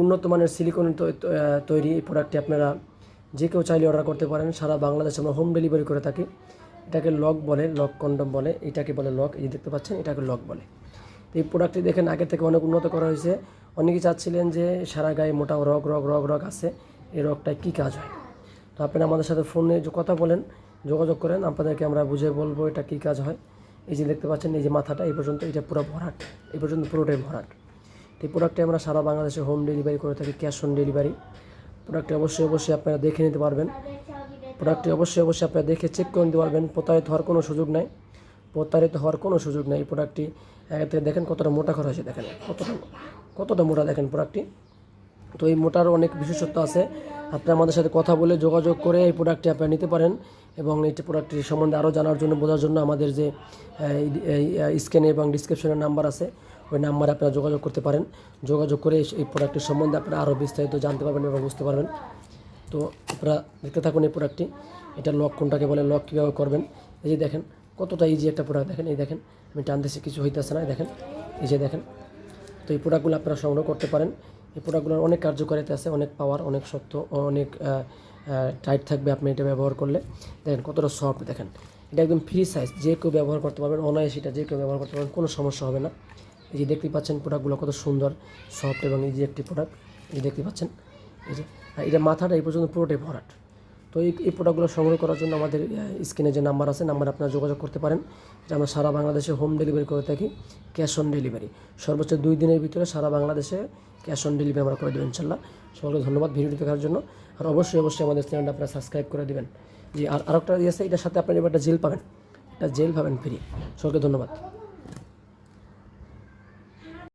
উন্নত মানের সিলিকন তৈরি এই প্রোডাক্টটি আপনারা যে কেউ চাইলে অর্ডার করতে পারেন। সারা বাংলাদেশে আমরা হোম ডেলিভারি করে থাকি। এটাকে লক বলে, লক কন্ডম বলে, এটাকে বলে লক। এই দেখতে পাচ্ছেন, এটাকে লক বলে। এই প্রোডাক্টটি দেখেন আগে থেকে অনেক উন্নত করা হয়েছে। অনেকেই চাচ্ছিলেন যে সারা গায়ে মোটা রগ আছে, এই রগটায় কী কাজ হয়। তো আপনারা আমাদের সাথে ফোনে কথা বলেন, যোগাযোগ করেন, আপনাদেরকে আমরা বুঝে বলবো এটা কী কাজ হয়। এই যে দেখতে পাচ্ছেন, এই যে মাথাটা এই পর্যন্ত, এটা পুরো ভরাট, এই পর্যন্ত পুরোটাই ভরাট। এই প্রোডাক্টটি আমরা সারা বাংলাদেশে হোম ডেলিভারি করে থাকি, ক্যাশ অন ডেলিভারি। প্রোডাক্টটি অবশ্যই আপনারা দেখে নিতে পারবেন। প্রোডাক্টটি অবশ্যই আপনারা দেখে চেক করে নিতে পারবেন। প্রতারিত হওয়ার কোনো সুযোগ নেই। এই প্রোডাক্টটি আগে থেকে দেখেন কতটা মোটা করা হয়েছে, দেখেন কতটা মোটা দেখেন প্রোডাক্টটি। তো এই মোটার অনেক বিশেষত্ব আছে। আপনি আমাদের সাথে কথা বলে যোগাযোগ করে এই প্রোডাক্টটি আপনারা নিতে পারেন। এবং এই প্রোডাক্টটির সম্বন্ধে আরও জানার জন্য, বোঝার জন্য আমাদের যে স্ক্রিনে এবং ডিসক্রিপশনের নাম্বার আছে, ওই নাম্বারে আপনারা যোগাযোগ করতে পারেন। যোগাযোগ করে এই প্রোডাক্টের সম্বন্ধে আপনারা আরও বিস্তারিত জানতে পারবেন এবং বুঝতে পারবেন। তো আপনারা দেখতে থাকুন এই প্রোডাক্টটি। এটা লক কোনটাকে বলে, লক কীভাবে করবেন। এই যে দেখেন কতটা ইজি একটা প্রোডাক্ট, দেখেন এই দেখেন আমি টানতেছি, কিছু হইতেছে না, দেখেন এই যে দেখেন। তো এই প্রোডাক্টগুলো আপনারা সংগ্রহ করতে পারেন। এই প্রোডাক্টগুলোর অনেক কার্যকারিতা আছে, অনেক পাওয়ার, অনেক শক্ত, অনেক টাইট থাকবে আপনি এটা ব্যবহার করলে। দেখেন কতটা সফট, দেখেন এটা একদম ফ্রি সাইজ, যে কেউ ব্যবহার করতে পারবেন, অনায়াসে এটা যে কেউ ব্যবহার করতে পারবেন, কোনো সমস্যা হবে না। এই যে দেখতে পাচ্ছেন প্রোডাক্টগুলো কত সুন্দর, সফট এবং ইজি একটি প্রোডাক্ট। এই যে দেখতে পাচ্ছেন, এই যে এটা মাথাটা এই পর্যন্ত পুরোটাই ভরাট। তো এই প্রোডাক্টগুলো সংগ্রহ করার জন্য আমাদের স্ক্রিনে যে নাম্বার আছে, নাম্বারে আপনারা যোগাযোগ করতে পারেন। এটা আমরা সারা বাংলাদেশে হোম ডেলিভারি করে থাকি, ক্যাশ অন ডেলিভারি। সর্বোচ্চ 2 দিনের ভিতরে সারা বাংলাদেশে ক্যাশ অন ডেলিভারি আমরা করে দেবো ইনশাল্লাহ। সকলকে ধন্যবাদ ভিডিওটি দেখার জন্য। আর অবশ্যই আমাদের চ্যানেলটা আপনারা সাবস্ক্রাইব করে দেবেন। জি, আর আরেকটা আছে, এটার সাথে আপনারা এবার একটা জেল পাবেন ফ্রি। সকলকে ধন্যবাদ।